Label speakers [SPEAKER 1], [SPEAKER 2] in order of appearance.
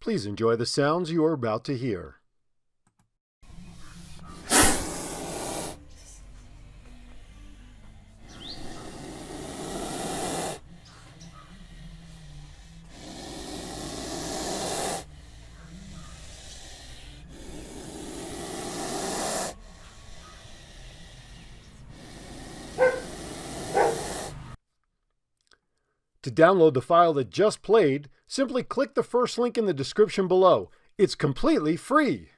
[SPEAKER 1] Please enjoy the sounds you are about to hear. To download the file that just played, simply click the first link in the description below. It's completely free!